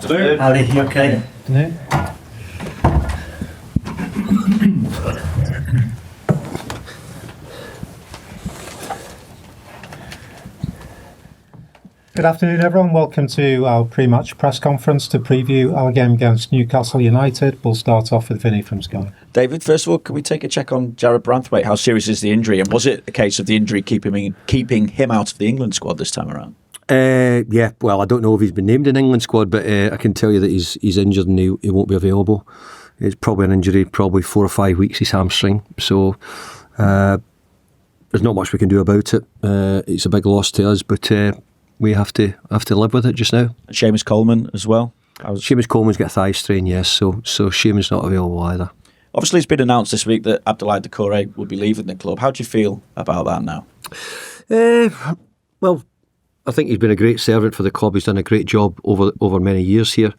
afternoon. Howdy, you okay? Good afternoon, everyone. Welcome to our pre-match press conference to preview our game against Newcastle United. We'll start off with Vinny from Sky. David, first of all, can we take a check on Jared Branthwaite? How serious is the injury? And was it a case of the injury keeping him out of the England squad this time around? Yeah, well, I don't know if he's been named in England squad, but I can tell you that he's injured and he won't be available. It's probably an injury, probably 4 or 5 weeks, his hamstring. So there's not much we can do about it. It's a big loss to us, but we have to live with it just now. And Seamus Coleman as well? Seamus Coleman's got a thigh strain, yes, so Seamus not available either. Obviously, it's been announced this week that Doucoure will be leaving the club. How do you feel about that now? Well, I think he's been a great servant for the club. He's done a great job over many years here.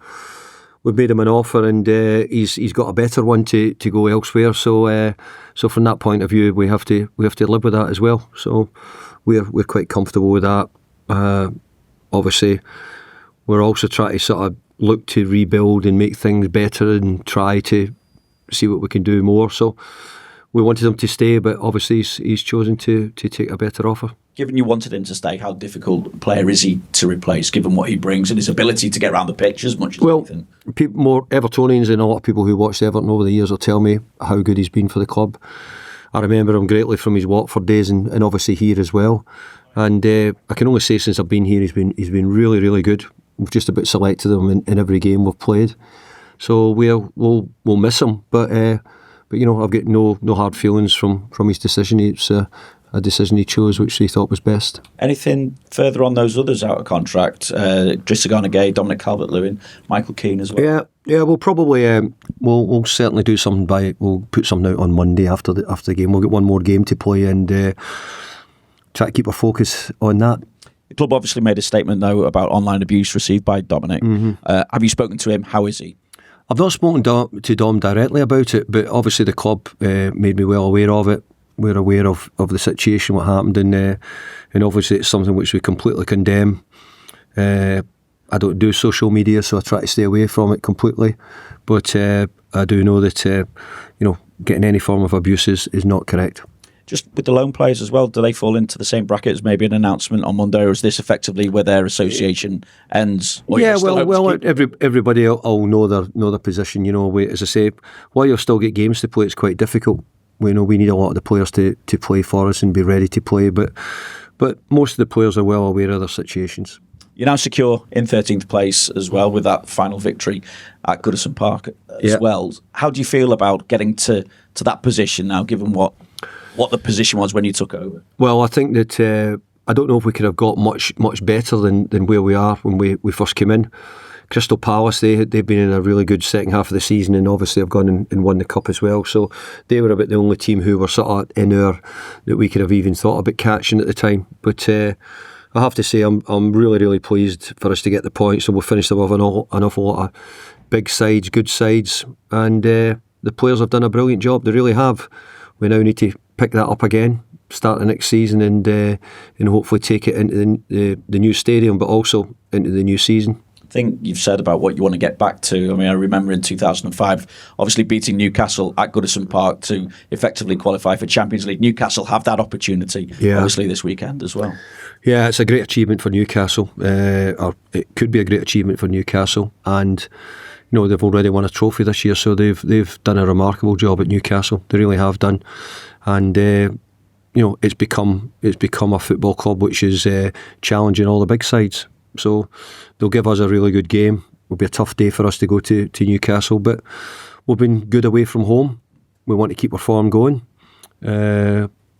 We've made him an offer, and he's got a better one to go elsewhere. So from that point of view, we have to live with that as well. So we're quite comfortable with that. Obviously, we're also trying to sort of look to rebuild and make things better and try to see what we can do more. So we wanted him to stay, but obviously he's chosen to take a better offer. Given you wanted him to stay, how difficult a player is he to replace, given what he brings and his ability to get around the pitch as much as anything? More Evertonians and a lot of people who watched Everton over the years will tell me how good he's been for the club. I remember him greatly from his Watford days and obviously here as well. And I can only say since I've been here, he's been really, really good. We've just about selected him in every game we've played. So we'll miss him, but you know, I've got no hard feelings from his decision. It's a decision he chose, which he thought was best. Anything further on those others out of contract? Gueye, Dominic, Calvert, Lewin, Michael Keane as well. Yeah. We'll probably we'll certainly do something we'll put something out on Monday after the game. We'll get one more game to play and try to keep our focus on that. The club obviously made a statement though about online abuse received by Dominic. Mm-hmm. Have you spoken to him? How is he? I've not spoken to Dom directly about it, but obviously the club made me well aware of it. We're aware of the situation, what happened, and obviously it's something which we completely condemn. I don't do social media, so I try to stay away from it completely. But I do know that getting any form of abuse is not correct. Just with the loan players as well, do they fall into the same bracket as maybe an announcement on Monday, or is this effectively where their association ends? Everybody will know their position. You know, as I say, while you'll still get games to play, it's quite difficult. We know we need a lot of the players to play for us and be ready to play, but most of the players are well aware of their situations. You're now secure in 13th place as well with that final victory at Goodison Park as well. How do you feel about getting to that position now, given what the position was when you took over? Well, I think that I don't know if we could have got much better than where we are when we first came in. Crystal Palace, they've been in a really good second half of the season and obviously have gone and won the cup as well. So they were about the only team who were sort of in our that we could have even thought about catching at the time. But I have to say I'm really, really pleased for us to get the points, and we'll finish them with an awful lot of big sides, good sides, and the players have done a brilliant job. They really have. We now need to pick that up again, start the next season, and hopefully take it into the new stadium, but also into the new season. I think you've said about what you want to get back to. I mean, I remember in 2005, obviously beating Newcastle at Goodison Park to effectively qualify for Champions League. Newcastle have that opportunity, obviously, this weekend as well. Yeah, it's a great achievement for Newcastle, or it could be a great achievement for Newcastle, and they've already won a trophy this year, so they've done a remarkable job at Newcastle. They really have done, and it's become a football club which is challenging all the big sides. So they'll give us a really good game. It'll be a tough day for us to go to Newcastle, but we've been good away from home. We want to keep our form going.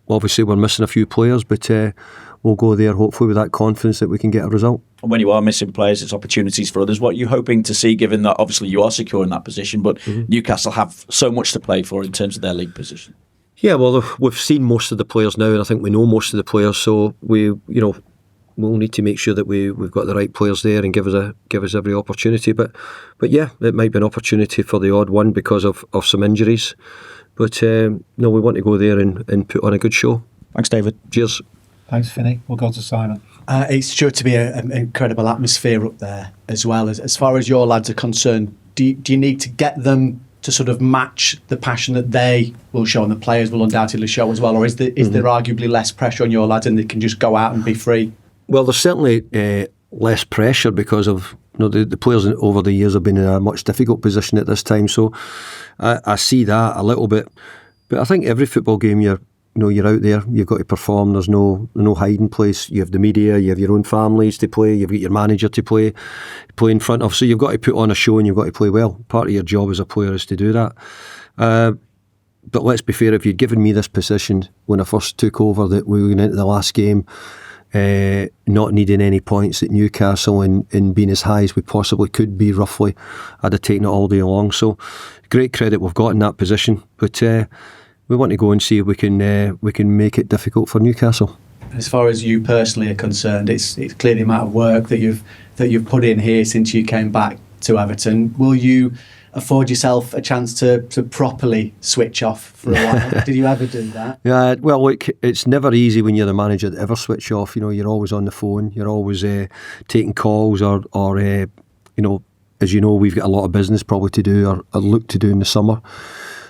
Obviously we're missing a few players, but we'll go there hopefully with that confidence that we can get a result. And when you are missing players, it's opportunities for others. What are you hoping to see, given that obviously you are secure in that position, but Newcastle have so much to play for in terms of their league position? Yeah, well, we've seen most of the players now, and I think we know most of the players, so we'll need to make sure that we've got the right players there and give us every opportunity. But yeah, it might be an opportunity for the odd one because of some injuries. But no, we want to go there and put on a good show. Thanks, David. Cheers. Thanks, Finney. We'll go to Simon. It's sure to be an incredible atmosphere up there as well. As far as your lads are concerned, do you need to get them to sort of match the passion that they will show and the players will undoubtedly show as well, or is there arguably less pressure on your lads and they can just go out and be free? Well, there's certainly less pressure because of the players over the years have been in a much difficult position at this time, so I see that a little bit. But I think every football game you're out there, you've got to perform. There's no hiding place. You have the media, you have your own families to play, you've got your manager to play in front of. So you've got to put on a show and you've got to play well. Part of your job as a player is to do that. But let's be fair, if you'd given me this position when I first took over, that we were going into the last game, not needing any points at Newcastle and being as high as we possibly could be roughly, I'd have taken it all day long. So great credit we've got in that position. But we want to go and see if we can make it difficult for Newcastle. As far as you personally are concerned, it's clearly the amount of work that you've put in here since you came back to Everton. Will you afford yourself a chance to properly switch off for a while? Did you ever do that? Yeah, well, look, it's never easy when you're the manager to ever switch off. You're always on the phone. You're always taking calls or as you know, we've got a lot of business probably to do or look to do in the summer.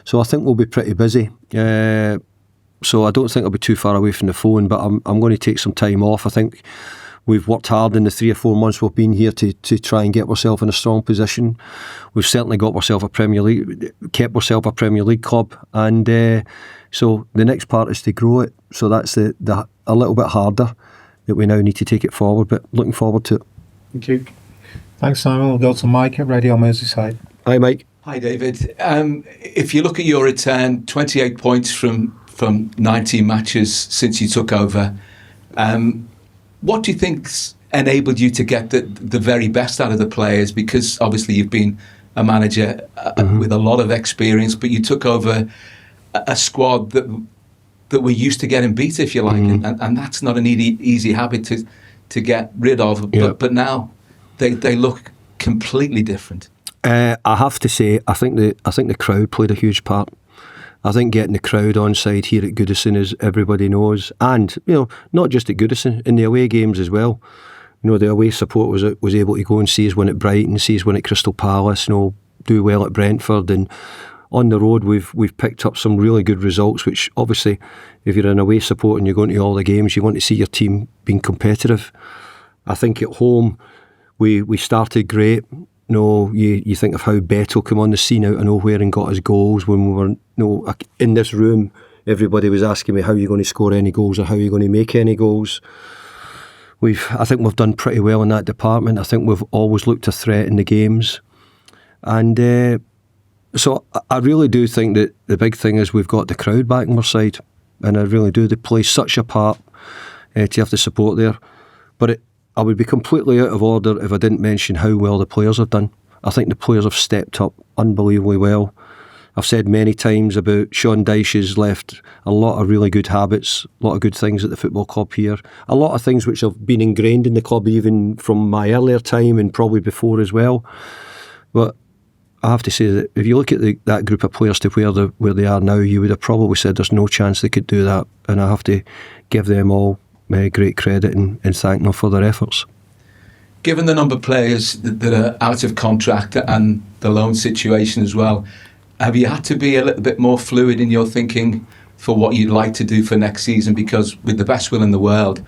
So I think we'll be pretty busy. So I don't think I'll be too far away from the phone, but I'm going to take some time off. I think we've worked hard in the 3 or 4 months we've been here to try and get ourselves in a strong position. We've certainly got ourselves a Premier League, kept ourselves a Premier League club, and so the next part is to grow it. So that's a little bit harder that we now need to take it forward, but looking forward to it. Thank you. Thanks, Simon. We'll go to Mike at Radio Merseyside. Hi, Mike. Hi, David. If you look at your return, 28 points from 19 matches since you took over, what do you think's enabled you to get the very best out of the players? Because obviously you've been a manager with a lot of experience, but you took over a squad that were used to getting beat, if you like, and that's not an easy habit to get rid of. But now they look completely different. I have to say, I think the crowd played a huge part. I think getting the crowd on side here at Goodison, as everybody knows, and not just at Goodison, in the away games as well. The away support was able to go and see us win at Brighton, see us win at Crystal Palace, do well at Brentford, and on the road we've picked up some really good results. Which obviously, if you're an away support and you're going to all the games, you want to see your team being competitive. I think at home we started great. You think of how Beto came on the scene out of nowhere and got his goals when we were in this room. Everybody was asking me, how are you going to score any goals or how are you going to make any goals? I think we've done pretty well in that department. I think we've always looked a threat in the games. And so I really do think that the big thing is we've got the crowd back on our side. And I really do. They play such a part to have the support there. But I would be completely out of order if I didn't mention how well the players have done. I think the players have stepped up unbelievably well. I've said many times about Sean Dyche's left a lot of really good habits, a lot of good things at the football club here, a lot of things which have been ingrained in the club even from my earlier time and probably before as well. But I have to say that if you look at that group of players to where they are now, you would have probably said there's no chance they could do that, and I have to give them all great credit and thank them for their efforts. Given the number of players that are out of contract and the loan situation as well, have you had to be a little bit more fluid in your thinking for what you'd like to do for next season? Because with the best will in the world,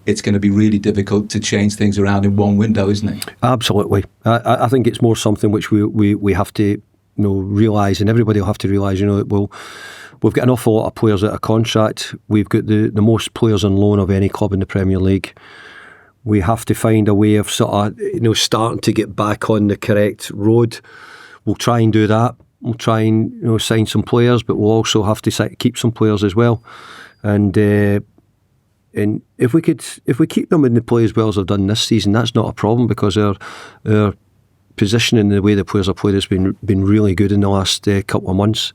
it's going to be really difficult to change things around in one window, isn't it? Absolutely. I think it's more something which we have to realise, and everybody will have to realise, that we've got an awful lot of players out of contract. We've got the most players on loan of any club in the Premier League. We have to find a way of sort of starting to get back on the correct road. We'll try and do that. We'll try and sign some players, but we'll also have to keep some players as well. And if we keep them in the play as well as they've done this season, that's not a problem, because our positioning, the way the players have played, has been really good in the last couple of months.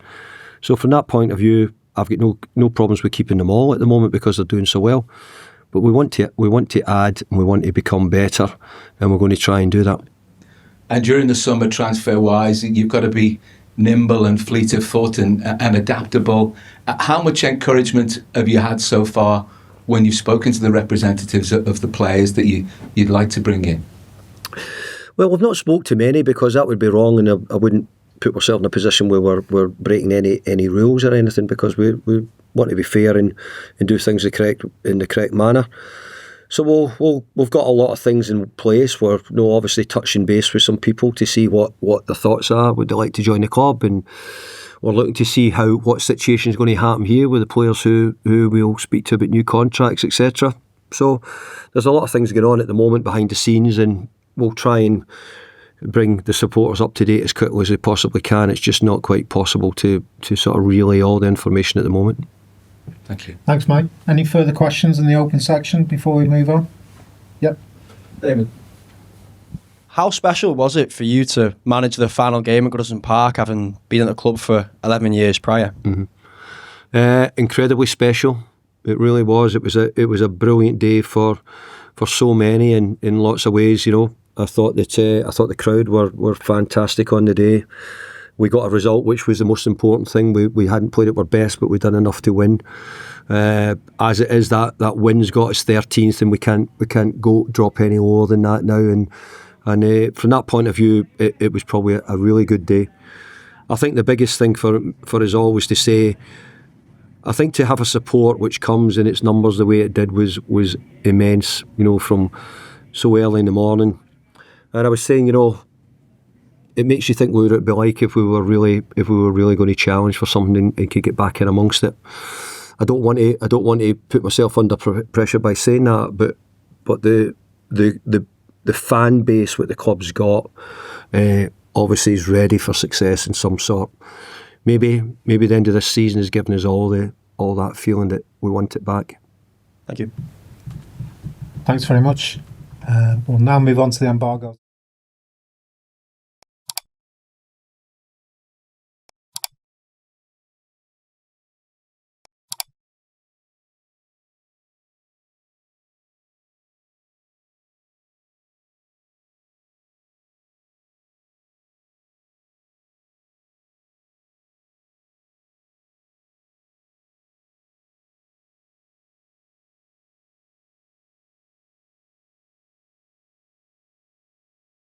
So from that point of view, I've got no problems with keeping them all at the moment because they're doing so well. But we want to add and we want to become better, and we're going to try and do that. And during the summer, transfer-wise, you've got to be nimble and fleet of foot and adaptable. How much encouragement have you had so far when you've spoken to the representatives of the players that you'd like to bring in? Well, we've not spoke to many because that would be wrong, and I wouldn't put myself in a position where we're breaking any rules or anything, because we want to be fair and do things in the correct manner. So we've got a lot of things in place. We're obviously touching base with some people to see what their thoughts are. Would they like to join the club? And we're looking to see what situation is going to happen here with the players who we'll speak to about new contracts, etc. So there's a lot of things going on at the moment behind the scenes, and we'll try and bring the supporters up to date as quickly as we possibly can. It's just not quite possible to sort of relay all the information at the moment. Thank you. Thanks, Mike. Any further questions in the open section before we move on? Yep. David. How special was it for you to manage the final game at Goodison Park, having been at the club for 11 years prior? Incredibly special. It really was. It was a brilliant day for so many in lots of ways. I thought the crowd were fantastic on the day. We got a result, which was the most important thing. We hadn't played at our best, but we'd done enough to win. As it is, that win's got us 13th, and we can't go drop any lower than that now. And from that point of view, it was probably a really good day. I think the biggest thing for us all was to say, I think to have a support which comes in its numbers the way it did was immense. From so early in the morning. And I was saying, it makes you think what would it be like if we were really going to challenge for something and could get back in amongst it. I don't want to put myself under pressure by saying that, but the fan base what the club's got obviously is ready for success in some sort. Maybe the end of this season has given us all that feeling that we want it back. Thank you. Thanks very much. We'll now move on to the embargo.